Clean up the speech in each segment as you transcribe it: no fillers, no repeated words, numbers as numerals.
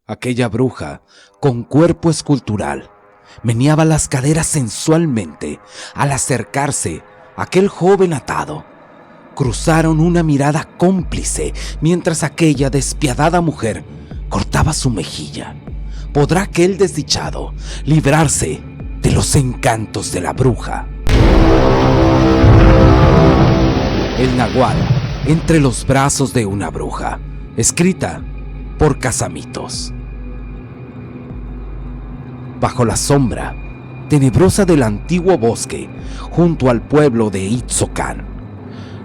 Aquella bruja, con cuerpo escultural, meneaba las caderas sensualmente al acercarse a aquel joven atado. Cruzaron una mirada cómplice mientras aquella despiadada mujer cortaba su mejilla. ¿Podrá aquel desdichado librarse de los encantos de la bruja? El Nahual entre los brazos de una bruja, escrita por Casamitos. Bajo la sombra tenebrosa del antiguo bosque, junto al pueblo de Itzocán,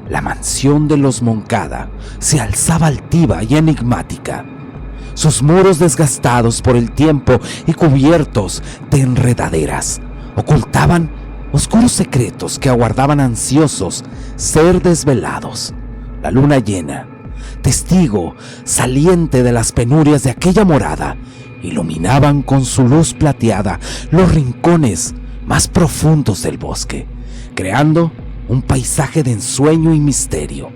la mansión de los Moncada se alzaba altiva y enigmática. Sus muros desgastados por el tiempo y cubiertos de enredaderas ocultaban oscuros secretos que aguardaban ansiosos ser desvelados. La luna llena, testigo saliente de las penurias de aquella morada, iluminaban con su luz plateada los rincones más profundos del bosque, creando un paisaje de ensueño y misterio.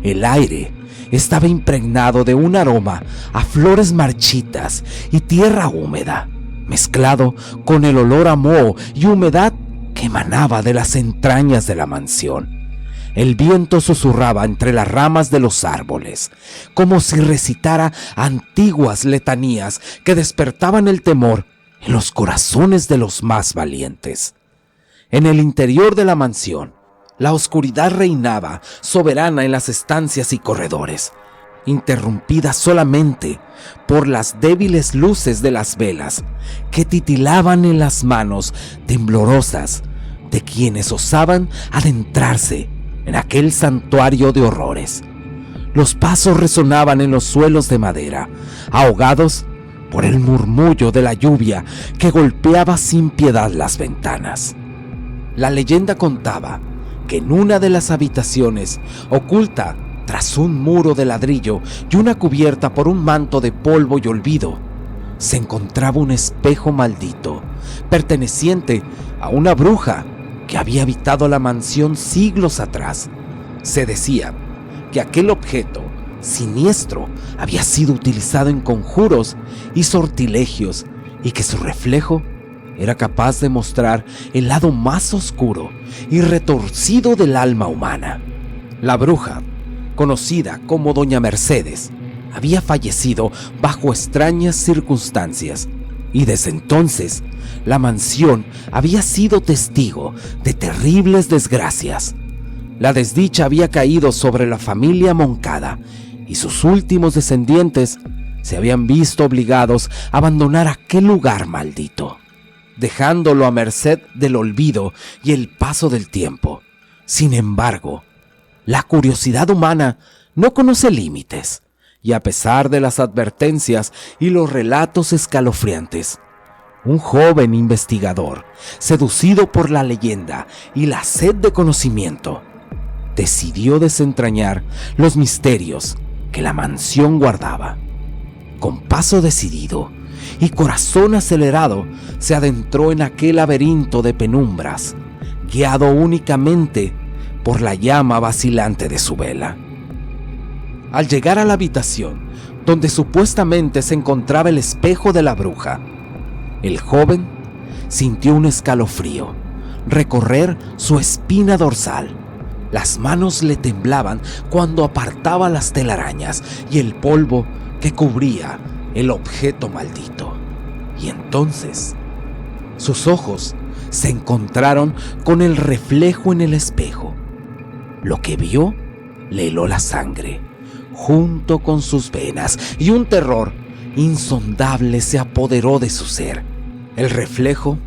El aire estaba impregnado de un aroma a flores marchitas y tierra húmeda, mezclado con el olor a moho y humedad que emanaba de las entrañas de la mansión. El viento susurraba entre las ramas de los árboles, como si recitara antiguas letanías que despertaban el temor en los corazones de los más valientes. En el interior de la mansión, la oscuridad reinaba soberana en las estancias y corredores, interrumpida solamente por las débiles luces de las velas que titilaban en las manos temblorosas de quienes osaban adentrarse en aquel santuario de horrores. Los pasos resonaban en los suelos de madera, ahogados por el murmullo de la lluvia que golpeaba sin piedad las ventanas. La leyenda contaba que en una de las habitaciones, oculta tras un muro de ladrillo y una cubierta por un manto de polvo y olvido, se encontraba un espejo maldito, perteneciente a una bruja que había habitado la mansión siglos atrás. Se decía que aquel objeto siniestro había sido utilizado en conjuros y sortilegios y que su reflejo era capaz de mostrar el lado más oscuro y retorcido del alma humana. La bruja, conocida como Doña Mercedes, había fallecido bajo extrañas circunstancias y desde entonces la mansión había sido testigo de terribles desgracias. La desdicha había caído sobre la familia Moncada y sus últimos descendientes se habían visto obligados a abandonar aquel lugar maldito, dejándolo a merced del olvido y el paso del tiempo. Sin embargo, la curiosidad humana no conoce límites, y a pesar de las advertencias y los relatos escalofriantes, un joven investigador, seducido por la leyenda y la sed de conocimiento, decidió desentrañar los misterios que la mansión guardaba. Con paso decidido y corazón acelerado, se adentró en aquel laberinto de penumbras, guiado únicamente por la llama vacilante de su vela. Al llegar a la habitación donde supuestamente se encontraba el espejo de la bruja, el joven sintió un escalofrío recorrer su espina dorsal. Las manos le temblaban cuando apartaba las telarañas y el polvo que cubría el objeto maldito. Y entonces sus ojos se encontraron con el reflejo en el espejo. Lo que vio le heló la sangre junto con sus venas y un terror insondable se apoderó de su ser. El reflejo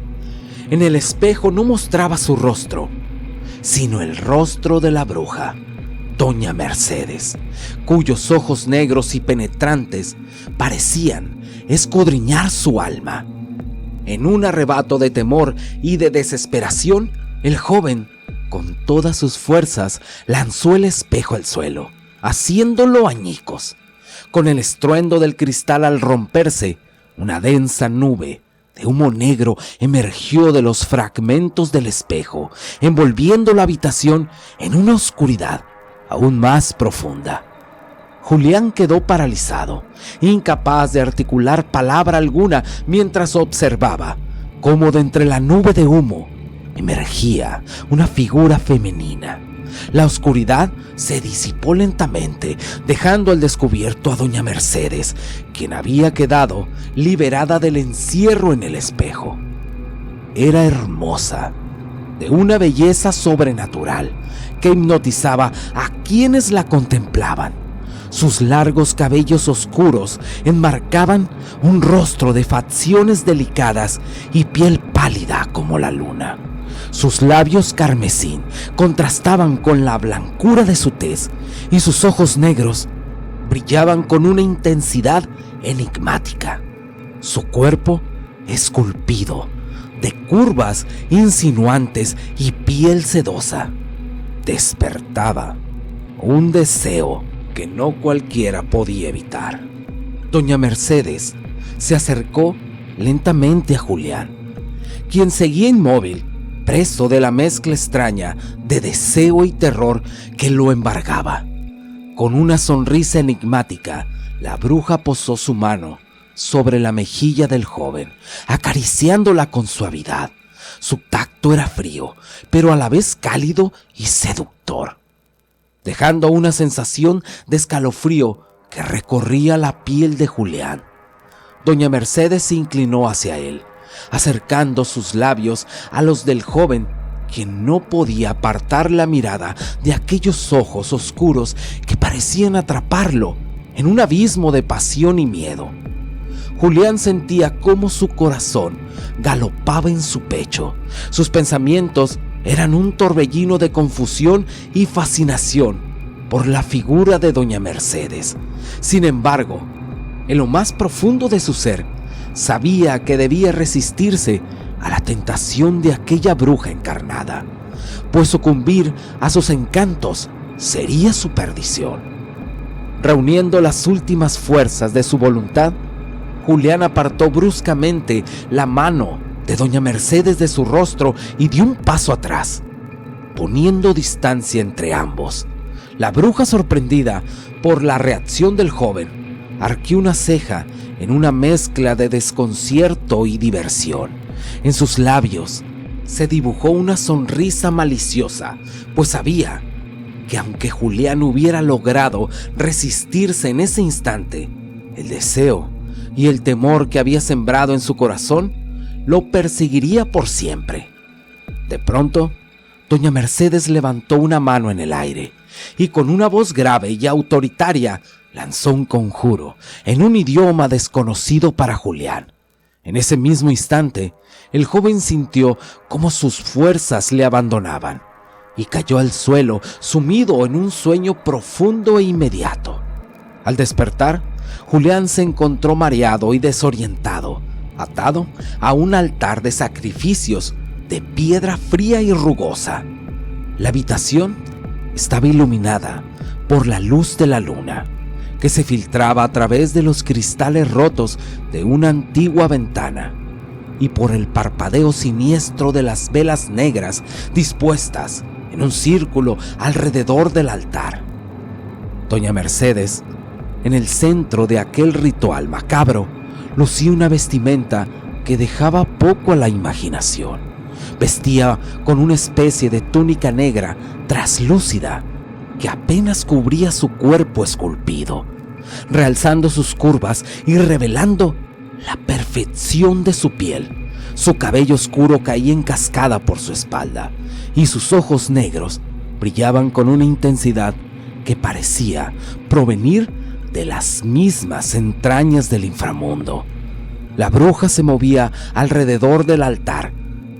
en el espejo no mostraba su rostro, sino el rostro de la bruja, Doña Mercedes, cuyos ojos negros y penetrantes parecían escudriñar su alma. En un arrebato de temor y de desesperación, el joven, con todas sus fuerzas, lanzó el espejo al suelo, haciéndolo añicos. Con el estruendo del cristal al romperse, una densa nube de humo negro emergió de los fragmentos del espejo, envolviendo la habitación en una oscuridad aún más profunda. Julián quedó paralizado, incapaz de articular palabra alguna mientras observaba cómo de entre la nube de humo emergía una figura femenina. La oscuridad se disipó lentamente, dejando al descubierto a doña Mercedes, quien había quedado liberada del encierro en el espejo. Era hermosa, de una belleza sobrenatural que hipnotizaba a quienes la contemplaban. Sus largos cabellos oscuros enmarcaban un rostro de facciones delicadas y piel pálida como la luna. Sus labios carmesí contrastaban con la blancura de su tez y sus ojos negros brillaban con una intensidad enigmática. Su cuerpo esculpido, de curvas insinuantes y piel sedosa, despertaba un deseo que no cualquiera podía evitar. Doña Mercedes se acercó lentamente a Julián, quien seguía inmóvil, preso de la mezcla extraña de deseo y terror que lo embargaba. Con una sonrisa enigmática, la bruja posó su mano sobre la mejilla del joven, acariciándola con suavidad. Su tacto era frío, pero a la vez cálido y seductor, dejando una sensación de escalofrío que recorría la piel de Julián. Doña Mercedes se inclinó hacia él, acercando sus labios a los del joven, quien no podía apartar la mirada de aquellos ojos oscuros que parecían atraparlo en un abismo de pasión y miedo. Julián sentía cómo su corazón galopaba en su pecho. Sus pensamientos eran un torbellino de confusión y fascinación por la figura de doña Mercedes. Sin embargo, en lo más profundo de su ser, sabía que debía resistirse a la tentación de aquella bruja encarnada, pues sucumbir a sus encantos sería su perdición. Reuniendo las últimas fuerzas de su voluntad, Julián apartó bruscamente la mano de doña Mercedes de su rostro y dio un paso atrás, poniendo distancia entre ambos. La bruja, sorprendida por la reacción del joven, arqueó una ceja en una mezcla de desconcierto y diversión. En sus labios se dibujó una sonrisa maliciosa, pues sabía que aunque Julián hubiera logrado resistirse en ese instante, el deseo y el temor que había sembrado en su corazón lo perseguiría por siempre. De pronto, doña Mercedes levantó una mano en el aire y con una voz grave y autoritaria lanzó un conjuro en un idioma desconocido para Julián. En ese mismo instante, el joven sintió cómo sus fuerzas le abandonaban y cayó al suelo, sumido en un sueño profundo e inmediato. Al despertar, Julián se encontró mareado y desorientado, atado a un altar de sacrificios de piedra fría y rugosa. La habitación estaba iluminada por la luz de la luna, que se filtraba a través de los cristales rotos de una antigua ventana y por el parpadeo siniestro de las velas negras dispuestas en un círculo alrededor del altar. Doña Mercedes, en el centro de aquel ritual macabro, lucía una vestimenta que dejaba poco a la imaginación. Vestía con una especie de túnica negra traslúcida que apenas cubría su cuerpo esculpido, realzando sus curvas y revelando la perfección de su piel. Su cabello oscuro caía en cascada por su espalda y sus ojos negros brillaban con una intensidad que parecía provenir de las mismas entrañas del inframundo. La bruja se movía alrededor del altar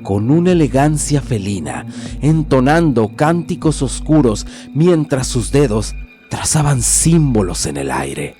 con una elegancia felina, entonando cánticos oscuros mientras sus dedos trazaban símbolos en el aire.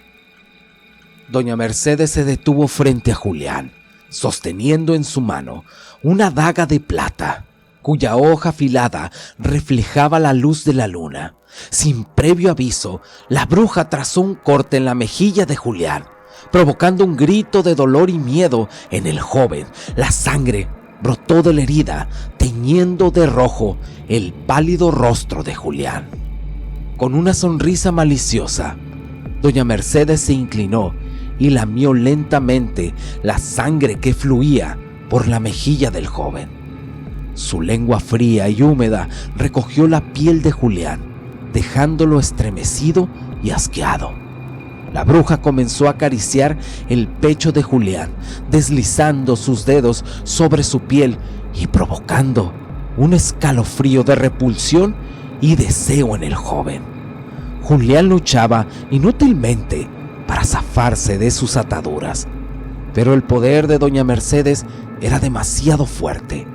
Doña Mercedes se detuvo frente a Julián, sosteniendo en su mano una daga de plata, cuya hoja afilada reflejaba la luz de la luna. Sin previo aviso, la bruja trazó un corte en la mejilla de Julián, provocando un grito de dolor y miedo en el joven. La sangre brotó de la herida, teñiendo de rojo el pálido rostro de Julián. Con una sonrisa maliciosa, Doña Mercedes se inclinó y lamió lentamente la sangre que fluía por la mejilla del joven. Su lengua fría y húmeda recogió la piel de Julián, dejándolo estremecido y asqueado. La bruja comenzó a acariciar el pecho de Julián, deslizando sus dedos sobre su piel y provocando un escalofrío de repulsión y deseo en el joven. Julián luchaba inútilmente para zafarse de sus ataduras, pero el poder de doña Mercedes era demasiado fuerte.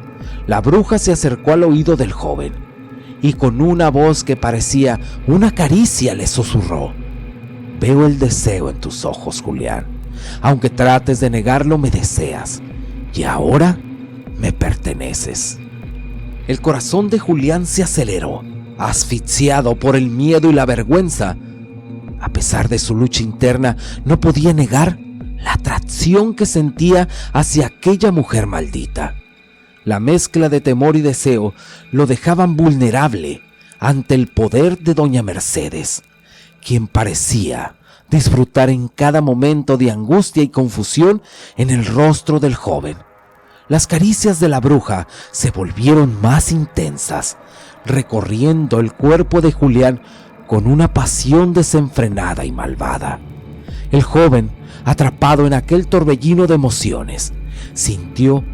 La bruja se acercó al oído del joven y con una voz que parecía una caricia le susurró: «Veo el deseo en tus ojos, Julián. Aunque trates de negarlo, me deseas, y ahora me perteneces». El corazón de Julián se aceleró, asfixiado por el miedo y la vergüenza. A pesar de su lucha interna, no podía negar la atracción que sentía hacia aquella mujer maldita. La mezcla de temor y deseo lo dejaban vulnerable ante el poder de doña Mercedes, quien parecía disfrutar en cada momento de angustia y confusión en el rostro del joven. Las caricias de la bruja se volvieron más intensas, recorriendo el cuerpo de Julián con una pasión desenfrenada y malvada. El joven, atrapado en aquel torbellino de emociones, sintió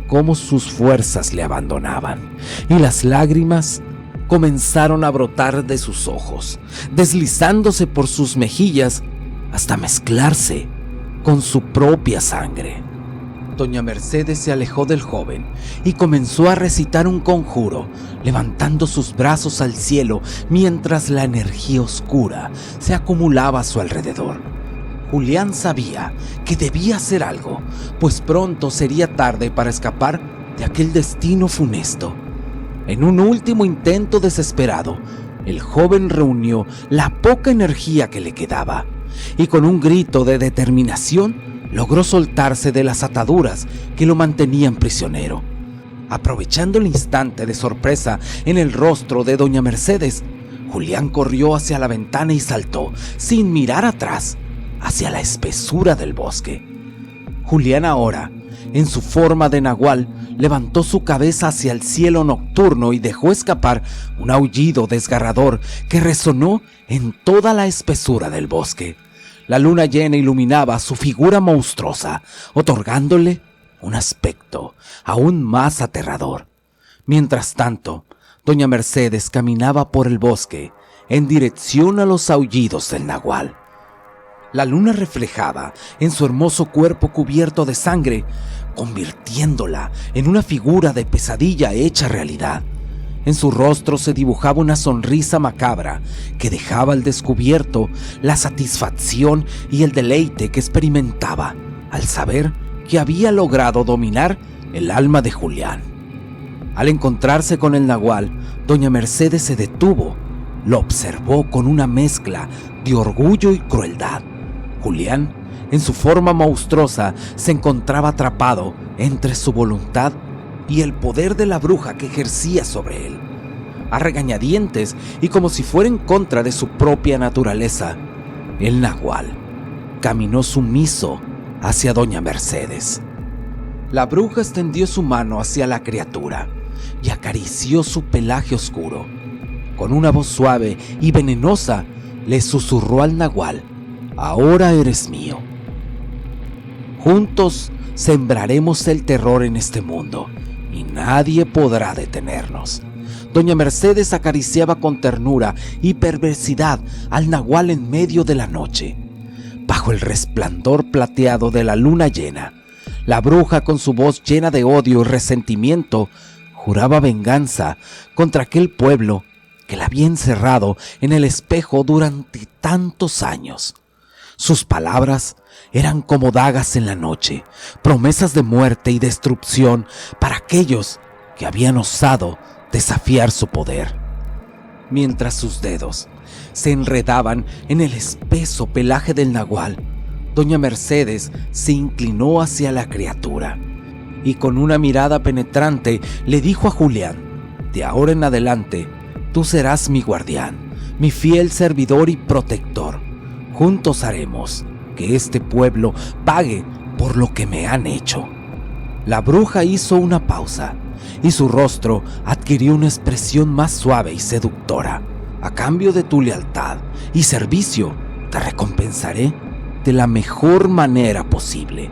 cómo sus fuerzas le abandonaban y las lágrimas comenzaron a brotar de sus ojos, deslizándose por sus mejillas hasta mezclarse con su propia sangre. Doña Mercedes se alejó del joven y comenzó a recitar un conjuro, levantando sus brazos al cielo mientras la energía oscura se acumulaba a su alrededor. Julián sabía que debía hacer algo, pues pronto sería tarde para escapar de aquel destino funesto. En un último intento desesperado, el joven reunió la poca energía que le quedaba y con un grito de determinación logró soltarse de las ataduras que lo mantenían prisionero. Aprovechando el instante de sorpresa en el rostro de doña Mercedes, Julián corrió hacia la ventana y saltó, sin mirar atrás, hacia la espesura del bosque. Julián ahora, en su forma de nahual, levantó su cabeza hacia el cielo nocturno y dejó escapar un aullido desgarrador que resonó en toda la espesura del bosque. La luna llena iluminaba su figura monstruosa, otorgándole un aspecto aún más aterrador. Mientras tanto, doña Mercedes caminaba por el bosque en dirección a los aullidos del nahual. La luna reflejaba en su hermoso cuerpo cubierto de sangre, convirtiéndola en una figura de pesadilla hecha realidad. En su rostro se dibujaba una sonrisa macabra que dejaba al descubierto la satisfacción y el deleite que experimentaba al saber que había logrado dominar el alma de Julián. Al encontrarse con el nahual, doña Mercedes se detuvo, lo observó con una mezcla de orgullo y crueldad. Julián, en su forma monstruosa, se encontraba atrapado entre su voluntad y el poder de la bruja que ejercía sobre él. A regañadientes y como si fuera en contra de su propia naturaleza, el nahual caminó sumiso hacia doña Mercedes. La bruja extendió su mano hacia la criatura y acarició su pelaje oscuro. Con una voz suave y venenosa, le susurró al nahual: «Ahora eres mío. Juntos sembraremos el terror en este mundo y nadie podrá detenernos». Doña Mercedes acariciaba con ternura y perversidad al nahual en medio de la noche. Bajo el resplandor plateado de la luna llena, la bruja, con su voz llena de odio y resentimiento, juraba venganza contra aquel pueblo que la había encerrado en el espejo durante tantos años. Sus palabras eran como dagas en la noche, promesas de muerte y destrucción para aquellos que habían osado desafiar su poder. Mientras sus dedos se enredaban en el espeso pelaje del nahual, doña Mercedes se inclinó hacia la criatura y con una mirada penetrante le dijo a Julián: «De ahora en adelante, tú serás mi guardián, mi fiel servidor y protector. Juntos haremos que este pueblo pague por lo que me han hecho. La bruja hizo una pausa y su rostro adquirió una expresión más suave y seductora. A cambio de tu lealtad y servicio, te recompensaré de la mejor manera posible.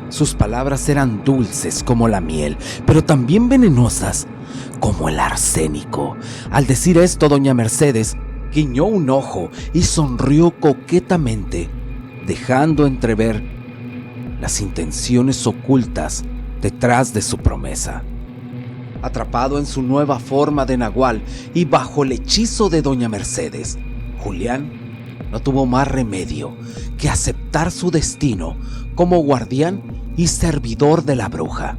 Sus palabras eran dulces como la miel, pero también venenosas como el arsénico. Al decir esto, doña Mercedes guiñó un ojo y sonrió coquetamente, dejando entrever las intenciones ocultas detrás de su promesa. Atrapado en su nueva forma de nahual y bajo el hechizo de doña Mercedes, Julián no tuvo más remedio que aceptar su destino como guardián y servidor de la bruja.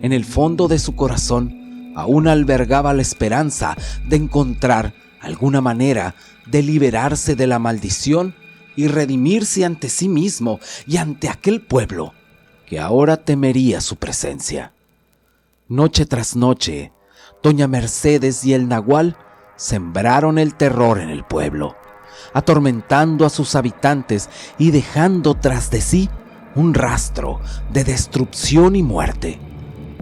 En el fondo de su corazón aún albergaba la esperanza de encontrar alguna manera de liberarse de la maldición y redimirse ante sí mismo y ante aquel pueblo que ahora temería su presencia. Noche tras noche, doña Mercedes y el nahual sembraron el terror en el pueblo, atormentando a sus habitantes y dejando tras de sí un rastro de destrucción y muerte.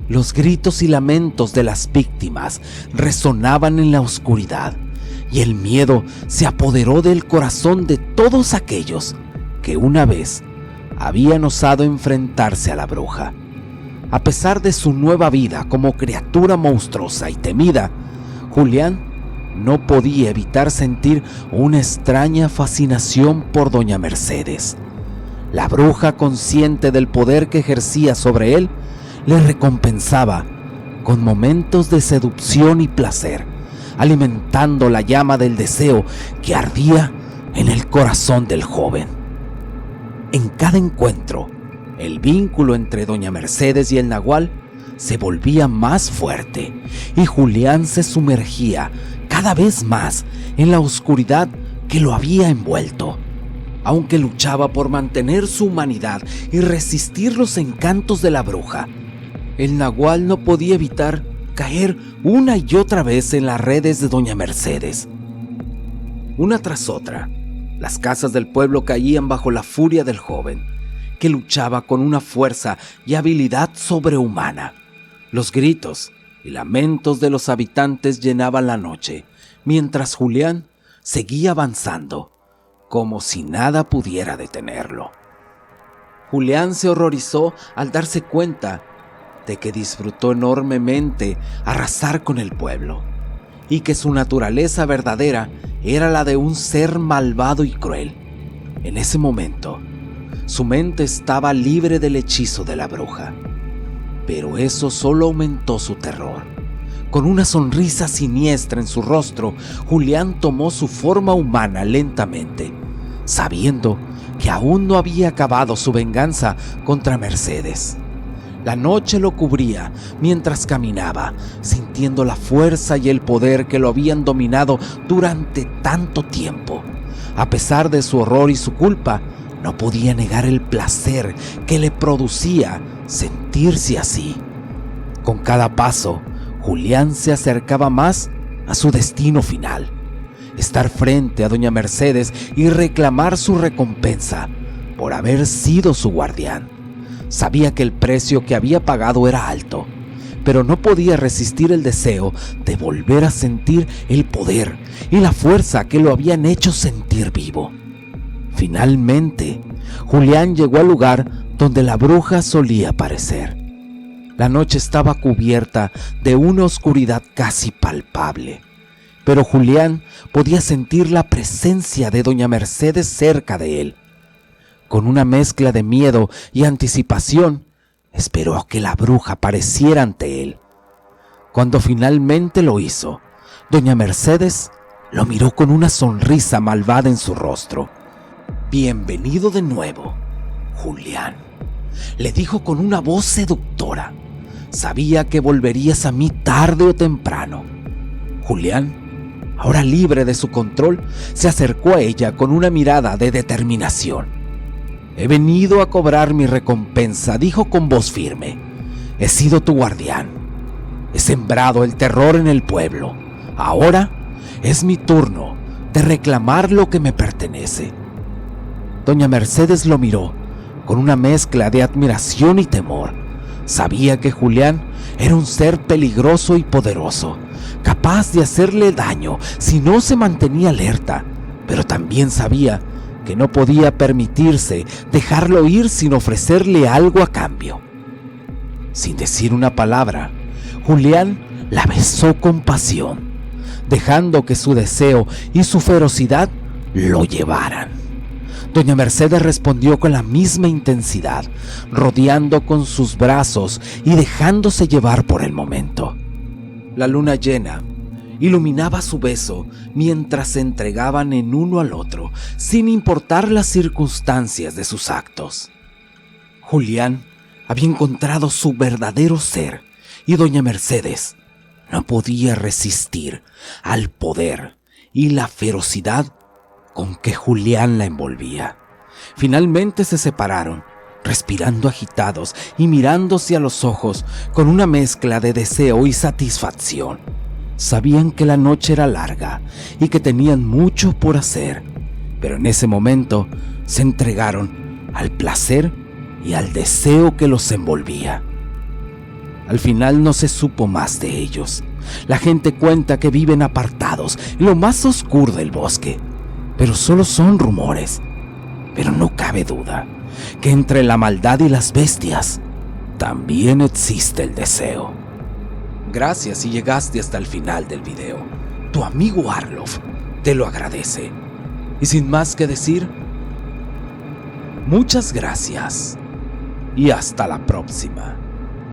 Los gritos y lamentos de las víctimas resonaban en la oscuridad, y el miedo se apoderó del corazón de todos aquellos que una vez habían osado enfrentarse a la bruja. A pesar de su nueva vida como criatura monstruosa y temida, Julián no podía evitar sentir una extraña fascinación por doña Mercedes. La bruja, consciente del poder que ejercía sobre él, le recompensaba con momentos de seducción y placer, alimentando la llama del deseo que ardía en el corazón del joven. En cada encuentro, el vínculo entre doña Mercedes y el nahual se volvía más fuerte y Julián se sumergía cada vez más en la oscuridad que lo había envuelto. Aunque luchaba por mantener su humanidad y resistir los encantos de la bruja, el nahual no podía evitar caer una y otra vez en las redes de doña Mercedes. Una tras otra, las casas del pueblo caían bajo la furia del joven, que luchaba con una fuerza y habilidad sobrehumana. Los gritos y lamentos de los habitantes llenaban la noche, mientras Julián seguía avanzando, como si nada pudiera detenerlo. Julián se horrorizó al darse cuenta de que disfrutó enormemente arrasar con el pueblo, y que su naturaleza verdadera era la de un ser malvado y cruel. En ese momento, su mente estaba libre del hechizo de la bruja, pero eso solo aumentó su terror. Con una sonrisa siniestra en su rostro, Julián tomó su forma humana lentamente, sabiendo que aún no había acabado su venganza contra Mercedes. La noche lo cubría mientras caminaba, sintiendo la fuerza y el poder que lo habían dominado durante tanto tiempo. A pesar de su horror y su culpa, no podía negar el placer que le producía sentirse así. Con cada paso, Julián se acercaba más a su destino final: estar frente a doña Mercedes y reclamar su recompensa por haber sido su guardián. Sabía que el precio que había pagado era alto, pero no podía resistir el deseo de volver a sentir el poder y la fuerza que lo habían hecho sentir vivo. Finalmente, Julián llegó al lugar donde la bruja solía aparecer. La noche estaba cubierta de una oscuridad casi palpable, pero Julián podía sentir la presencia de doña Mercedes cerca de él. Con una mezcla de miedo y anticipación, esperó a que la bruja apareciera ante él. Cuando finalmente lo hizo, doña Mercedes lo miró con una sonrisa malvada en su rostro. «Bienvenido de nuevo, Julián», le dijo con una voz seductora. «Sabía que volverías a mí tarde o temprano». Julián, ahora libre de su control, se acercó a ella con una mirada de determinación. «He venido a cobrar mi recompensa», dijo con voz firme. «He sido tu guardián. He sembrado el terror en el pueblo. Ahora es mi turno de reclamar lo que me pertenece». Doña Mercedes lo miró con una mezcla de admiración y temor. Sabía que Julián era un ser peligroso y poderoso, capaz de hacerle daño si no se mantenía alerta, pero también sabía que no podía permitirse dejarlo ir sin ofrecerle algo a cambio. Sin decir una palabra, Julián la besó con pasión, dejando que su deseo y su ferocidad lo llevaran. Doña Mercedes respondió con la misma intensidad, rodeando con sus brazos y dejándose llevar por el momento. La luna llena iluminaba su beso mientras se entregaban en uno al otro, sin importar las circunstancias de sus actos. Julián había encontrado su verdadero ser y doña Mercedes no podía resistir al poder y la ferocidad con que Julián la envolvía. Finalmente se separaron, respirando agitados y mirándose a los ojos con una mezcla de deseo y satisfacción. Sabían que la noche era larga y que tenían mucho por hacer, pero en ese momento se entregaron al placer y al deseo que los envolvía. Al final no se supo más de ellos. La gente cuenta que viven apartados en lo más oscuro del bosque, pero solo son rumores. Pero no cabe duda que entre la maldad y las bestias también existe el deseo. Gracias si llegaste hasta el final del video. Tu amigo Arlof te lo agradece. Y sin más que decir, muchas gracias y hasta la próxima.